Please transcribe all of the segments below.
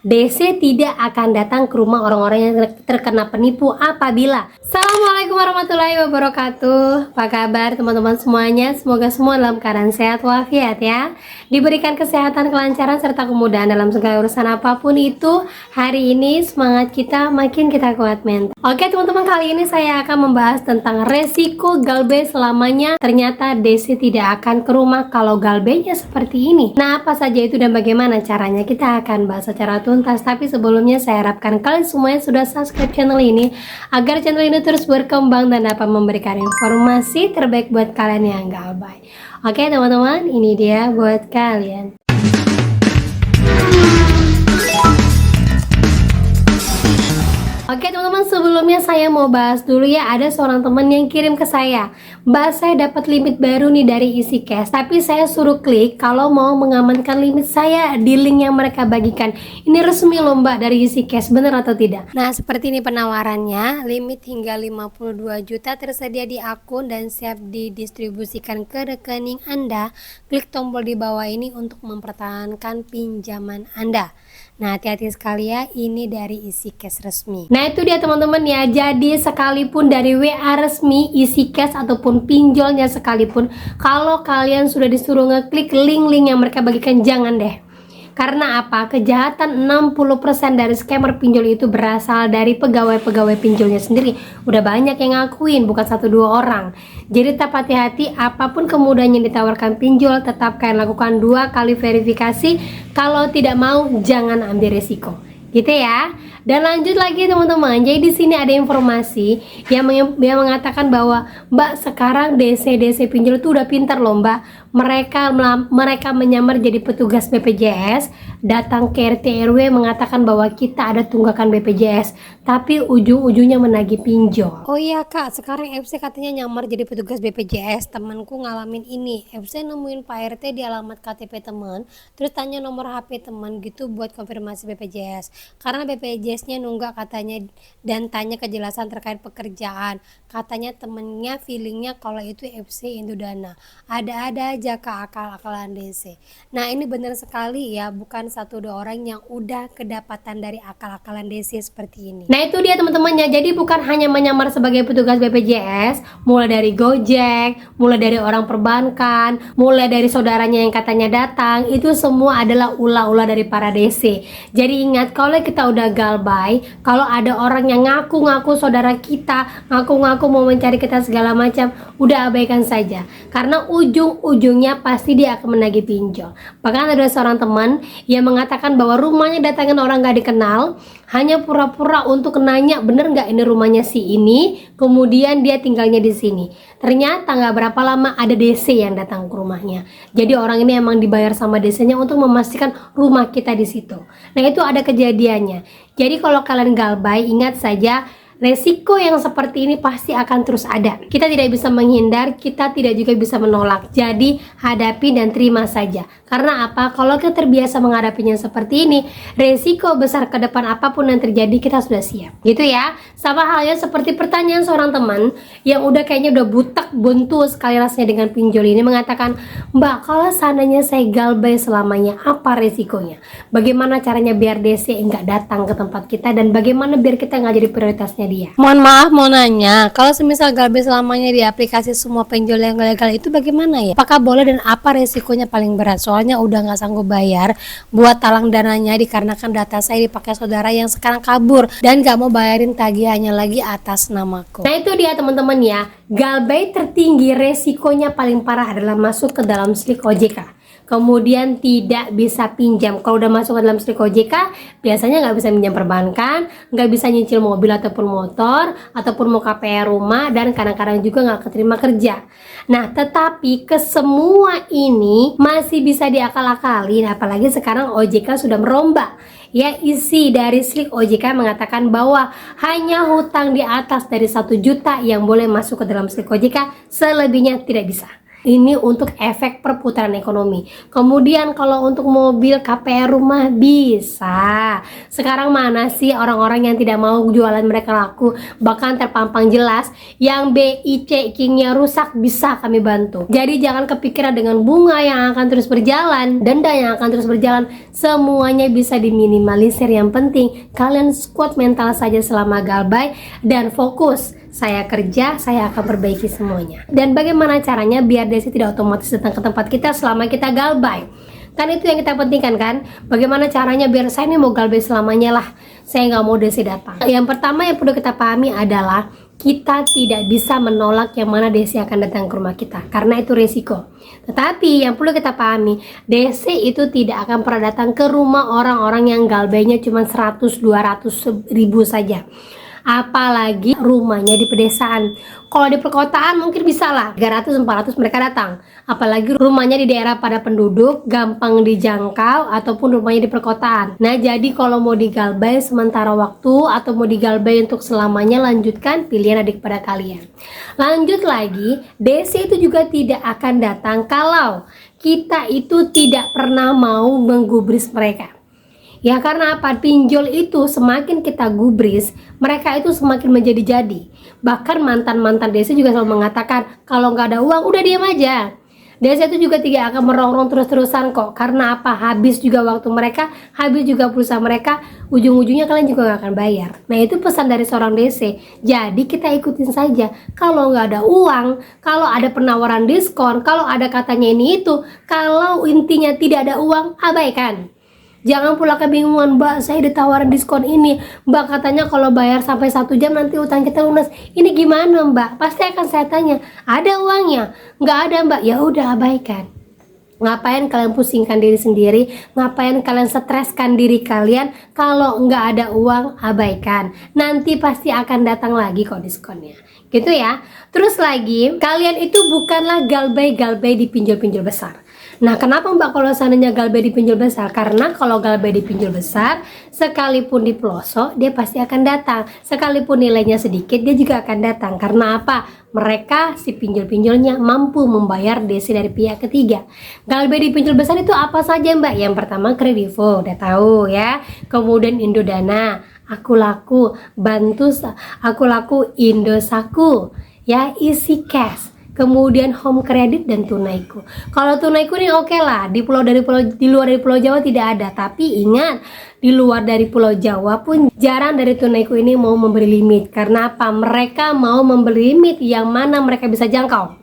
DC tidak akan datang ke rumah orang-orang yang terkena penipu apabila. Assalamualaikum warahmatullahi wabarakatuh. Apa kabar teman-teman semuanya? Semoga semua dalam keadaan sehat walafiat ya. Diberikan kesehatan, kelancaran, serta kemudahan dalam segala urusan apapun itu. Hari ini semangat kita makin kita kuat mental. Oke teman-teman, kali ini saya akan membahas tentang resiko galbe selamanya. Ternyata DC tidak akan ke rumah kalau galbenya seperti ini. Nah, apa saja itu dan bagaimana caranya, kita akan bahas secara tuntas. Tapi sebelumnya saya harapkan kalian semuanya sudah subscribe channel ini agar channel ini terus berkembang dan dapat memberikan informasi terbaik buat kalian yang galbay. Oke teman-teman, ini dia buat kalian. Oke teman-teman, sebelumnya saya mau bahas dulu ya, ada seorang teman yang kirim ke saya, Mbak, saya dapat limit baru nih dari EasyCash, tapi saya suruh klik kalau mau mengamankan limit saya di link yang mereka bagikan. Ini resmi loh Mbak dari EasyCash, bener atau tidak? Nah, seperti ini penawarannya, limit hingga 52 juta tersedia di akun dan siap didistribusikan ke rekening Anda. Klik tombol di bawah ini untuk mempertahankan pinjaman Anda. Nah, hati-hati sekali ya, ini dari EasyCash resmi. Nah, itu dia teman-teman ya. Jadi sekalipun dari WA resmi EasyCash ataupun pinjolnya sekalipun, kalau kalian sudah disuruh ngeklik link-link yang mereka bagikan, jangan deh. Karena apa? Kejahatan 60% dari scammer pinjol itu berasal dari pegawai-pegawai pinjolnya sendiri. Udah banyak yang ngakuin, bukan 1-2 orang. Jadi tetap hati-hati, apapun kemudahan yang ditawarkan pinjol, tetap kalian lakukan 2 kali verifikasi. Kalau tidak mau, jangan ambil resiko. Gitu ya. Dan lanjut lagi teman-teman. Jadi di sini ada informasi yang mengatakan bahwa Mbak, sekarang DC pinjol itu udah pintar loh Mbak. Mereka menyamar jadi petugas BPJS, datang ke RT RW mengatakan bahwa kita ada tunggakan BPJS, tapi ujung-ujungnya menagih pinjol. Oh iya Kak, sekarang FC katanya nyamar jadi petugas BPJS. Temanku ngalamin ini. FC nemuin Pak RT di alamat KTP teman, terus tanya nomor HP teman gitu buat konfirmasi BPJS. Karena BPJS-nya nunggak katanya dan tanya kejelasan terkait pekerjaan. Katanya temennya feelingnya kalau itu FC Indodana. Ada-ada aja Kak akal-akalan DC. Nah, ini benar sekali ya, bukan 1-2 orang yang udah kedapatan dari akal-akalan DC seperti ini. Nah, itu dia teman-teman ya. Jadi bukan hanya menyamar sebagai petugas BPJS, mulai dari Gojek, mulai dari orang perbankan, mulai dari saudaranya yang katanya datang, itu semua adalah ulah-ulah dari para DC. Jadi ingat, kalau kita udah galbay, kalau ada orang yang ngaku-ngaku saudara kita, ngaku-ngaku mau mencari kita segala macam, udah abaikan saja. Karena ujung-ujungnya pasti dia akan menagih pinjol. Bahkan ada seorang teman yang mengatakan bahwa rumahnya datangin orang gak dikenal, hanya pura-pura untuk nanya bener nggak ini rumahnya si ini, kemudian dia tinggalnya di sini. Ternyata nggak berapa lama ada DC yang datang ke rumahnya. Jadi orang ini emang dibayar sama DC-nya untuk memastikan rumah kita di situ. Nah, itu ada kejadiannya. Jadi kalau kalian galbay, ingat saja, resiko yang seperti ini pasti akan terus ada. Kita tidak bisa menghindar, kita tidak juga bisa menolak. Jadi hadapi dan terima saja. Karena apa? Kalau kita terbiasa menghadapinya seperti ini, resiko besar ke depan apapun yang terjadi kita sudah siap. Gitu ya. Sama halnya seperti pertanyaan seorang teman yang udah kayaknya udah butek buntu sekali rasanya dengan pinjol ini, mengatakan, Mbak, kalau seandainya saya galbay selamanya, apa resikonya? Bagaimana caranya biar DC enggak datang ke tempat kita, dan bagaimana biar kita nggak jadi prioritasnya dia? Mohon maaf, mau nanya, kalau semisal galbay selamanya di aplikasi semua pinjol yang legal itu bagaimana ya? Apakah boleh dan apa resikonya paling berat? Soalnya udah nggak sanggup bayar buat talang dananya dikarenakan data saya dipakai saudara yang sekarang kabur dan nggak mau bayarin tagihannya lagi atas namaku. Nah, itu dia teman-teman ya, galbay tertinggi resikonya paling parah adalah masuk ke dalam slik OJK. Kemudian tidak bisa pinjam. Kalau udah masuk ke dalam slik OJK, biasanya nggak bisa pinjam perbankan, nggak bisa nyicil mobil ataupun motor, ataupun mau KPR rumah, dan kadang-kadang juga nggak keterima kerja. Nah, tetapi kesemua ini masih bisa diakal-akalin, apalagi sekarang OJK sudah merombak. Ya, isi dari slik OJK mengatakan bahwa hanya hutang di atas dari 1 juta yang boleh masuk ke dalam slik OJK, selebihnya tidak bisa. Ini untuk efek perputaran ekonomi. Kemudian kalau untuk mobil KPR rumah bisa. Sekarang mana sih orang-orang yang tidak mau jualan mereka laku, bahkan terpampang jelas yang BI checkingnya rusak, bisa kami bantu. Jadi jangan kepikiran dengan bunga yang akan terus berjalan, denda yang akan terus berjalan, semuanya bisa diminimalisir. Yang penting kalian kuat mental saja selama galbay dan fokus. Saya kerja, saya akan perbaiki semuanya. Dan bagaimana caranya biar Desi tidak otomatis datang ke tempat kita selama kita galbay? Kan itu yang kita pentingkan kan? Bagaimana caranya biar saya ini mau galbay selamanya lah, saya nggak mau Desi datang. Yang pertama yang perlu kita pahami adalah kita tidak bisa menolak yang mana Desi akan datang ke rumah kita, karena itu resiko. Tetapi yang perlu kita pahami, Desi itu tidak akan pernah datang ke rumah orang-orang yang galbaynya cuma 100-200 ribu saja. Apalagi rumahnya di pedesaan. Kalau di perkotaan mungkin bisa lah 300-400 mereka datang. Apalagi rumahnya di daerah padat penduduk, gampang dijangkau, ataupun rumahnya di perkotaan. Nah jadi kalau mau digalbay sementara waktu atau mau digalbay untuk selamanya, lanjutkan, pilihan ada kepada kalian. Lanjut lagi, Desi itu juga tidak akan datang kalau kita itu tidak pernah mau menggubris mereka. Ya karena apa? Pinjol itu semakin kita gubris, mereka itu semakin menjadi-jadi. Bahkan mantan-mantan Desi juga selalu mengatakan, kalau nggak ada uang udah diam aja. Desi itu juga tidak akan merongrong terus-terusan kok. Karena apa? Habis juga waktu mereka, habis juga pulsa mereka, ujung-ujungnya kalian juga nggak akan bayar. Nah itu pesan dari seorang Desi. Jadi kita ikutin saja. Kalau nggak ada uang, kalau ada penawaran diskon, kalau ada katanya ini itu, kalau intinya tidak ada uang, abaikan. Jangan pula kebingungan, Mbak saya ditawarin diskon ini, Mbak katanya kalau bayar sampai 1 jam nanti utang kita lunas. Ini gimana Mbak? Pasti akan saya tanya, ada uangnya? Nggak ada Mbak, ya udah abaikan. Ngapain kalian pusingkan diri sendiri? Ngapain kalian streskan diri kalian? Kalau nggak ada uang, abaikan. Nanti pasti akan datang lagi kok diskonnya. Gitu ya. Terus lagi, kalian itu bukanlah galbay-galbay di pinjol-pinjol besar. Nah kenapa Mbak kalau seandainya galbay di pinjol besar? Karena kalau galbay di pinjol besar, sekalipun di pelosok dia pasti akan datang. Sekalipun nilainya sedikit dia juga akan datang. Karena apa? Mereka si pinjol-pinjolnya mampu membayar Desi dari pihak ketiga. Galbay di pinjol besar itu apa saja Mbak? Yang pertama Kredivo, udah tahu ya. Kemudian Indodana, Aku Laku, Aku Laku, Indosaku, ya, Easy Cash. Kemudian Home Credit dan Tunaiku. Kalau Tunaiku ini oke lah, di luar dari Pulau Jawa tidak ada. Tapi ingat, di luar dari Pulau Jawa pun jarang dari Tunaiku ini mau memberi limit. Karena apa? Mereka mau memberi limit yang mana mereka bisa jangkau.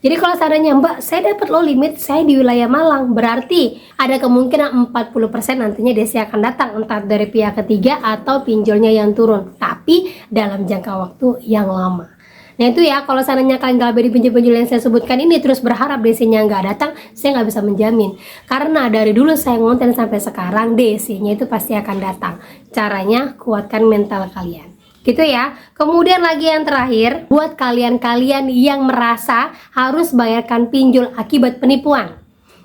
Jadi kalau seandainya Mbak, saya dapat loh limit, saya di wilayah Malang, berarti ada kemungkinan 40% nantinya Desi akan datang, entah dari pihak ketiga atau pinjolnya yang turun, tapi dalam jangka waktu yang lama. Nah itu ya, kalau seandainya kalian galbay di pinjol-pinjol yang saya sebutkan ini terus berharap Desinya nggak datang, saya nggak bisa menjamin. Karena dari dulu saya ngonten sampai sekarang, Desinya itu pasti akan datang. Caranya kuatkan mental kalian. Gitu ya. Kemudian lagi yang terakhir, buat kalian-kalian yang merasa harus bayarkan pinjol akibat penipuan.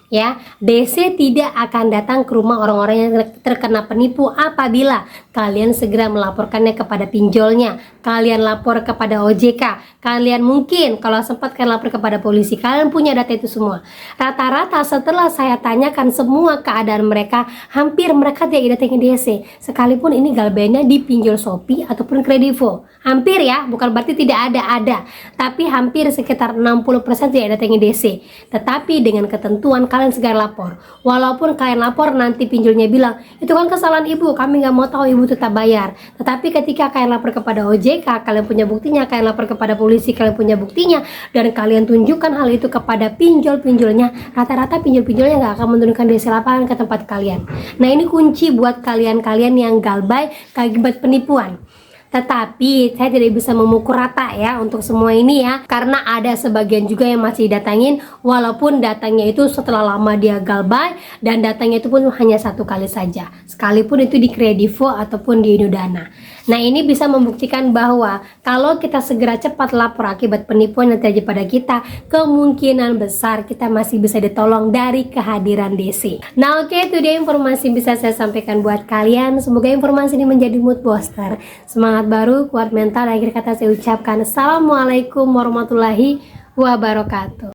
Ya, DC tidak akan datang ke rumah orang-orang yang terkena penipu apabila kalian segera melaporkannya kepada pinjolnya, kalian lapor kepada OJK, kalian mungkin kalau sempat kalian lapor kepada polisi, kalian punya data itu semua. Rata-rata setelah saya tanyakan semua keadaan mereka, hampir mereka tidak datangi DC, sekalipun ini galbaynya di pinjol Shopee ataupun Kredivo. Hampir ya, bukan berarti tidak ada, tapi hampir sekitar 60% tidak datangi DC. Tetapi dengan ketentuan kalian segera lapor. Walaupun kalian lapor nanti pinjolnya bilang, itu kan kesalahan ibu, kami nggak mau tahu, ibu tetap bayar. Tetapi ketika kalian lapor kepada OJK, kalian punya buktinya, kalian lapor kepada polisi, kalian punya buktinya, dan kalian tunjukkan hal itu kepada pinjol-pinjolnya, rata-rata pinjol-pinjolnya nggak akan menurunkan DC lapangan ke tempat kalian. Nah ini kunci buat kalian-kalian yang galbay akibat penipuan. Tetapi saya tidak bisa memukul rata ya untuk semua ini ya, karena ada sebagian juga yang masih datangin walaupun datangnya itu setelah lama dia galbay dan datangnya itu pun hanya 1 kali saja, sekalipun itu di Kredivo ataupun di Indodana. Nah ini bisa membuktikan bahwa kalau kita segera cepat lapor akibat penipuan yang terjadi pada kita, kemungkinan besar kita masih bisa ditolong dari kehadiran DC. Nah oke, itu dia informasi yang bisa saya sampaikan buat kalian. Semoga informasi ini menjadi mood booster, semangat baru, kuat mental. Akhir kata saya ucapkan Assalamualaikum warahmatullahi wabarakatuh.